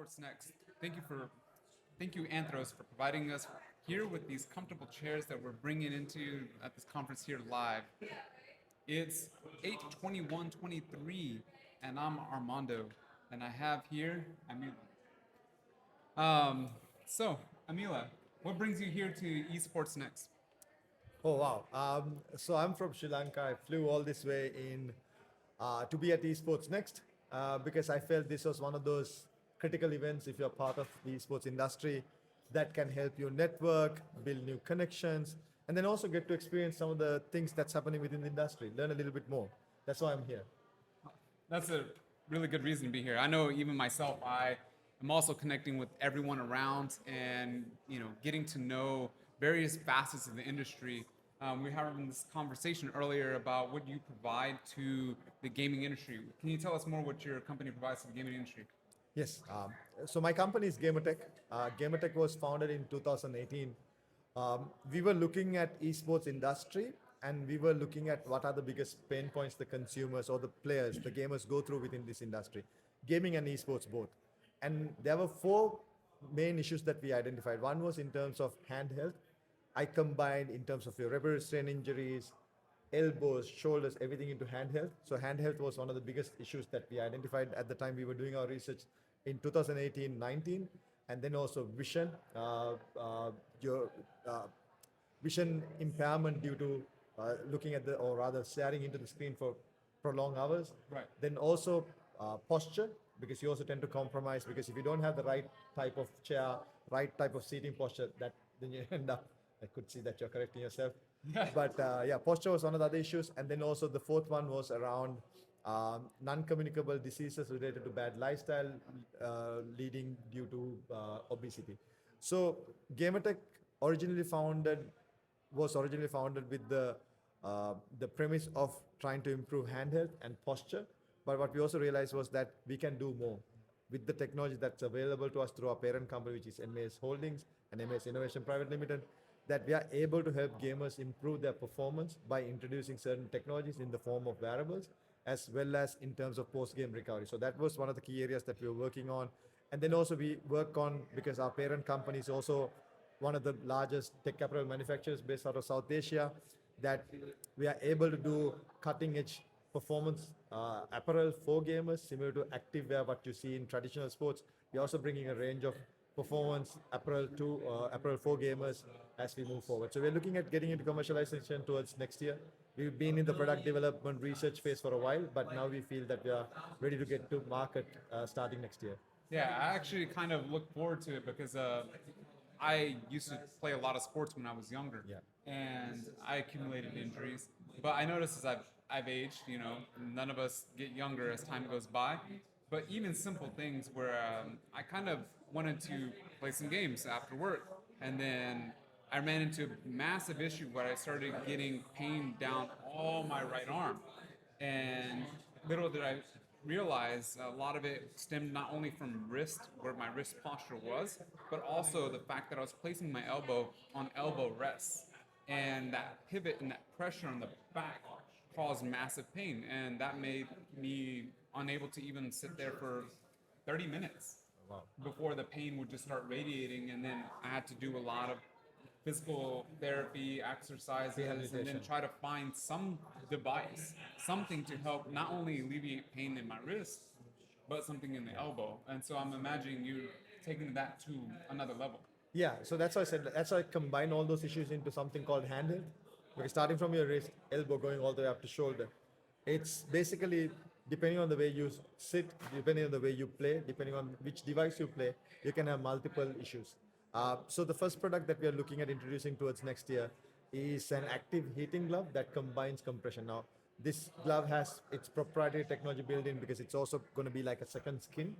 EsportsNext. Thank you, Anthros, for providing us here with these comfortable chairs that we're bringing into at this conference here live. It's 8/21/23, and I'm Armando, and I have here Amila. So Amila, what brings you here to EsportsNext? Oh wow! So I'm from Sri Lanka. I flew all this way in to be at Esports Next because I felt this was one of those critical events if you're part of the esports industry that can help you network, build new connections, and then also get to experience some of the things that's happening within the industry. Learn a little bit more. That's why I'm here. That's a really good reason to be here. I know even myself, I am also connecting with everyone around and getting to know various facets of the industry. We were having this conversation earlier about what you provide to the gaming industry. Can you tell us more what your company provides to the gaming industry? Yes. So my company is Gamertech. Gamertech was founded in 2018. We were looking at esports industry and we were looking at what are the biggest pain points the consumers or the players, the gamers go through within this industry, gaming and esports both. And there were four main issues that we identified. One was in terms of hand health. I combined in terms of your irreparable strain injuries, elbows, shoulders, everything into hand health. So hand health was one of the biggest issues that we identified at the time we were doing our research in 2018-19, and then also vision, your vision impairment due to looking at the, or rather staring into the screen for prolonged hours. Right. Then also posture, because you also tend to compromise, because if you don't have the right type of chair, right type of seating posture, that then you end up, I could see that you're correcting yourself. But yeah, posture was one of the other issues. And then also the fourth one was around non-communicable diseases related to bad lifestyle leading due to obesity. So Gamertech was originally founded with the premise of trying to improve hand health and posture. But what we also realized was that we can do more with the technology that's available to us through our parent company, which is MAS Holdings and MAS Innovation Private Limited, that we are able to help gamers improve their performance by introducing certain technologies in the form of wearables, as well as in terms of post-game recovery. So that was one of the key areas that we were working on. And then also we work on, because our parent company is also one of the largest tech apparel manufacturers based out of South Asia, that we are able to do cutting edge performance apparel for gamers, similar to activewear, what you see in traditional sports. We're also bringing a range of performance apparel to apparel for gamers as we move forward. So we're looking at getting into commercialization towards next year. We've been in the product development research phase for a while, but now we feel that we are ready to get to market starting next year. Yeah, I actually kind of look forward to it because I used to play a lot of sports when I was younger, Yeah. and I accumulated injuries. But I noticed as I've aged, none of us get younger as time goes by. But even simple things where I kind of wanted to play some games after work, and then I ran into a massive issue where I started getting pain down all my right arm, and little did I realize a lot of it stemmed not only from wrist, where my wrist posture was, but also the fact that I was placing my elbow on elbow rests, and that pivot and that pressure on the back caused massive pain, and that made me unable to even sit there for 30 minutes before the pain would just start radiating, and then I had to do a lot of physical therapy, exercises, and then try to find some device, something to help not only alleviate pain in my wrist, but something in the elbow. And so I'm imagining you taking that to another level. Yeah, so that's why I said, that's why I combine all those issues into something called handheld. Because starting from your wrist, elbow, going all the way up to shoulder. It's basically, depending on the way you sit, depending on the way you play, depending on which device you play, you can have multiple issues. So the first product that we are looking at introducing towards next year is an active heating glove that combines compression. Now, this glove has its proprietary technology built in because it's also going to be like a second skin.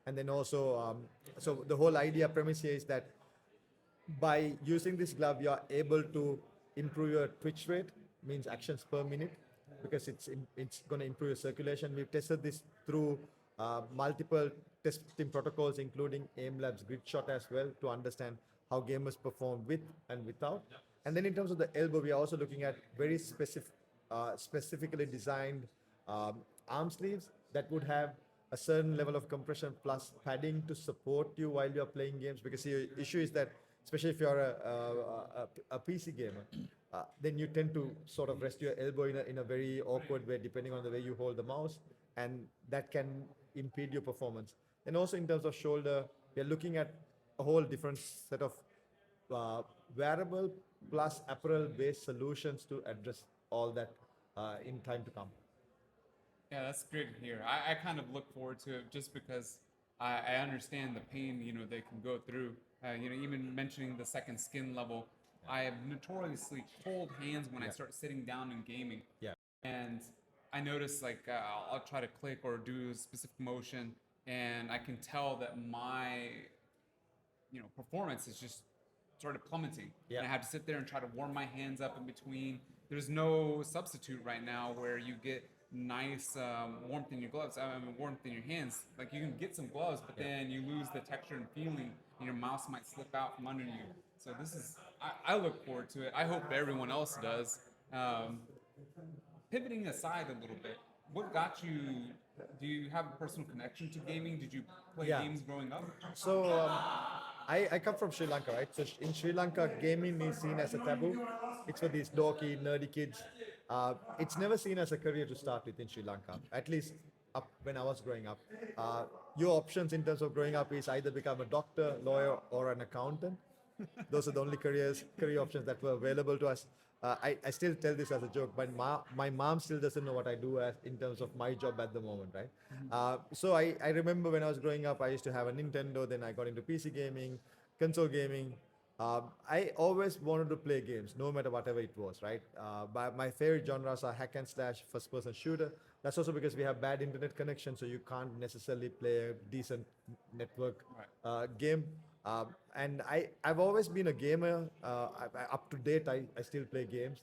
And then also, so the whole idea premise here is that by using this glove, you are able to improve your twitch rate, means actions per minute, because it's going to improve your circulation. We've tested this through multiple testing protocols, including AIM Labs Grid Shot as well, to understand how gamers perform with and without. And then in terms of the elbow, we are also looking at very specifically designed arm sleeves that would have a certain level of compression plus padding to support you while you're playing games. Because the issue is that, especially if you're a PC gamer, then you tend to sort of rest your elbow in a very awkward way, depending on the way you hold the mouse, and that can impede your performance. And also in terms of shoulder, we're looking at a whole different set of wearable plus apparel-based solutions to address all that in time to come. Yeah, that's great to hear. I kind of look forward to it just because I understand the pain, they can go through. Even mentioning the second skin level, I have notoriously cold hands when I start sitting down and gaming. Yeah. And I notice like I'll try to click or do a specific motion, and I can tell that my performance is just sort of plummeting. Yeah. And I have to sit there and try to warm my hands up in between. There's no substitute right now where you get nice warmth in your gloves, warmth in your hands. Like you can get some gloves, but then you lose the texture and feeling, and your mouse might slip out from under you. So this is, I look forward to it. I hope everyone else does. Pivoting aside a little bit, what got you? Do you have a personal connection to gaming? Did you play games growing up? So I come from Sri Lanka, right? So in Sri Lanka, gaming is seen as a taboo. It's for these dorky, nerdy kids. It's never seen as a career to start with in Sri Lanka, at least up when I was growing up. Your options in terms of growing up is either become a doctor, lawyer, or an accountant. Those are the only career options that were available to us. I still tell this as a joke, but my mom still doesn't know what I do in terms of my job at the moment, right? So I remember when I was growing up, I used to have a Nintendo, then I got into PC gaming, console gaming. I always wanted to play games, no matter whatever it was, right? But my favorite genres are hack and slash, first-person shooter. That's also because we have bad internet connection, so you can't necessarily play a decent network game. And I've always been a gamer. Up to date, I still play games,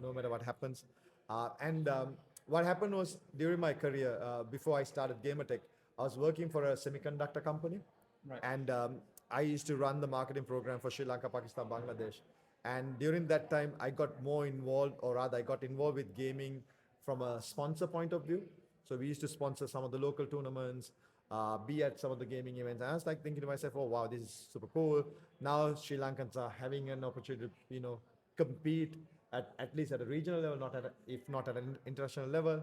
no matter what happens. What happened was during my career, before I started Gamertech, I was working for a semiconductor company. Right. And I used to run the marketing program for Sri Lanka, Pakistan, Bangladesh. And during that time, I got more involved, or rather, I got involved with gaming from a sponsor point of view. So we used to sponsor some of the local tournaments, be at some of the gaming events. And I was like thinking to myself, oh wow, this is super cool. Now Sri Lankans are having an opportunity to, compete at least at a regional level, if not at an international level.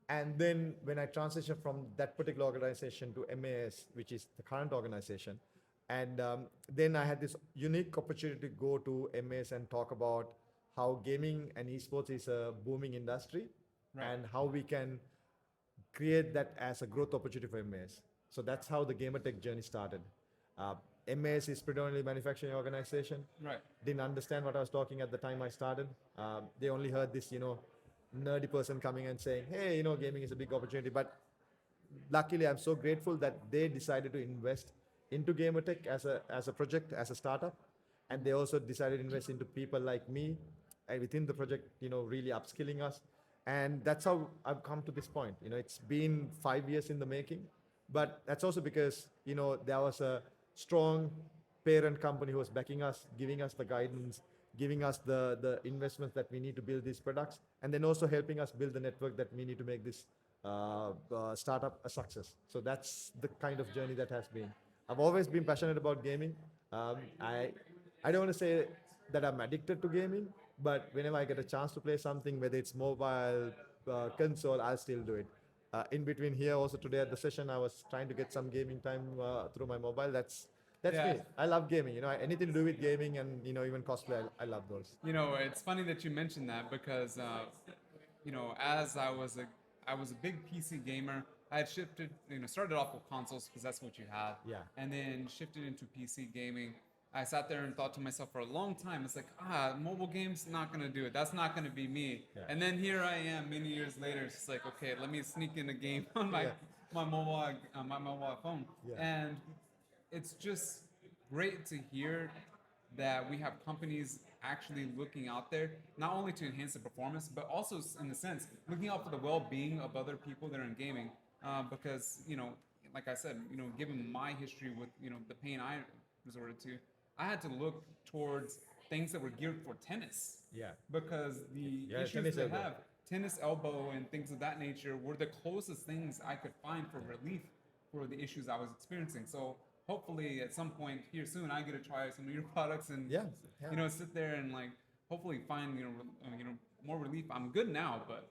And then when I transitioned from that particular organization to MAS, which is the current organization, and then I had this unique opportunity to go to MAS and talk about how gaming and esports is a booming industry, and how we can create that as a growth opportunity for MAS. So that's how the Gamertech journey started. MAS is predominantly a manufacturing organization. Right. Didn't understand what I was talking at the time I started. They only heard this, nerdy person coming and saying, hey, gaming is a big opportunity. But luckily, I'm so grateful that they decided to invest into Gamertech as a project, as a startup. And they also decided to invest into people like me within the project, really upskilling us. And that's how I've come to this point. It's been 5 years in the making, but that's also because, there was a strong parent company who was backing us, giving us the guidance, giving us the investments that we need to build these products, and then also helping us build the network that we need to make this startup a success. So that's the kind of journey that has been. I've always been passionate about gaming. I don't want to say that I'm addicted to gaming, but whenever I get a chance to play something, whether it's mobile, console, I'll still do it. In between here, also today at the session, I was trying to get some gaming time through my mobile. That's me. I love gaming. Anything to do with gaming and even cosplay, I love those. It's funny that you mentioned that because as I was a big PC gamer. I had shifted, started off with consoles because that's what you had. Yeah. And then shifted into PC gaming. I sat there and thought to myself for a long time, it's like, mobile games, not going to do it. That's not going to be me. Yeah. And then here I am many years later. It's just like, okay, let me sneak in a game on my mobile phone. Yeah. And it's just great to hear that we have companies actually looking out there, not only to enhance the performance, but also in the sense, looking out for the well-being of other people that are in gaming. Because, like I said, given my history with, the pain I resorted to, I had to look towards things that were geared for tennis. Yeah. Because the issues tennis elbow and things of that nature were the closest things I could find for relief for the issues I was experiencing. So hopefully at some point here soon, I get to try some of your products and Yeah. sit there and like hopefully find more relief. I'm good now, but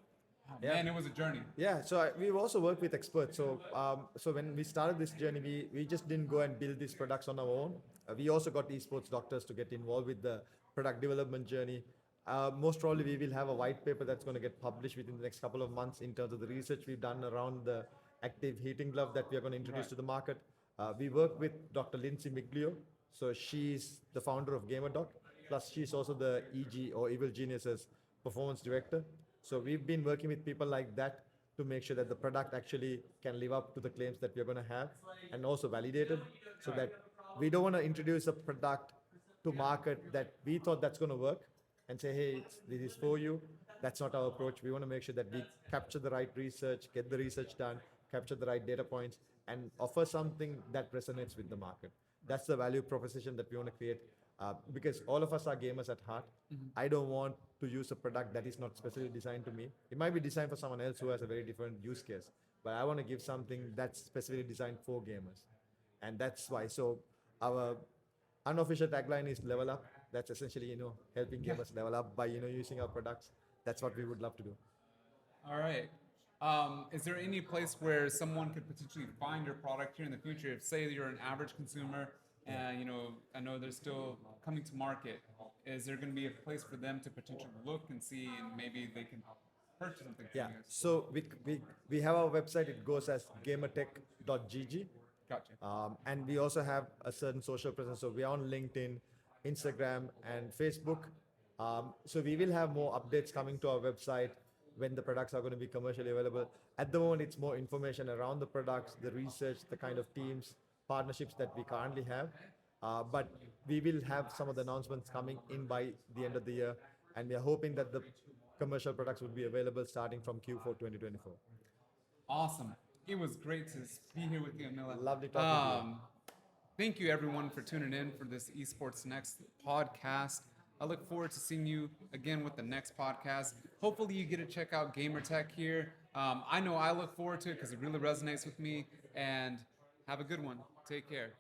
Yeah. man, it was a journey. Yeah, so we've also worked with experts. So when we started this journey, we just didn't go and build these products on our own. We also got esports doctors to get involved with the product development journey. Most probably, we will have a white paper that's going to get published within the next couple of months in terms of the research we've done around the active heating glove that we are going to introduce Right. to the market. We work with Dr. Lindsay Miglio. So she's the founder of GamerDoc. Plus, she's also the EG or Evil Geniuses performance director. So we've been working with people like that to make sure that the product actually can live up to the claims that we're going to have and also validated so that we don't want to introduce a product to market that we thought that's going to work and say, hey, this is for you. That's not our approach. We want to make sure that we capture the right research, get the research done, capture the right data points, and offer something that resonates with the market. That's the value proposition that we want to create because all of us are gamers at heart. I don't want to use a product that is not specifically designed to me. It might be designed for someone else who has a very different use case, but I want to give something that's specifically designed for gamers. And that's why. So our unofficial tagline is level up. That's essentially, helping gamers level up by, using our products. That's what we would love to do. All right. Is there any place where someone could potentially find your product here in the future? If say you're an average consumer and I know they're still coming to market, is there going to be a place for them to potentially look and see and maybe they can purchase something from Yeah. you guys? So we have our website. It goes as gamertech.gg. Gotcha. And we also have a certain social presence. So we are on LinkedIn, Instagram, and Facebook. So we will have more updates coming to our website when the products are going to be commercially available. At the moment, it's more information around the products, the research, the kind of teams, partnerships that we currently have. But we will have some of the announcements coming in by the end of the year. And we are hoping that the commercial products will be available starting from Q4 2024. Awesome. It was great to be here with you, Amila. Lovely talking to you. Thank you, everyone, for tuning in for this Esports Next podcast. I look forward to seeing you again with the next podcast. Hopefully, you get to check out GamerTech here. I know I look forward to it because it really resonates with me. And have a good one. Take care.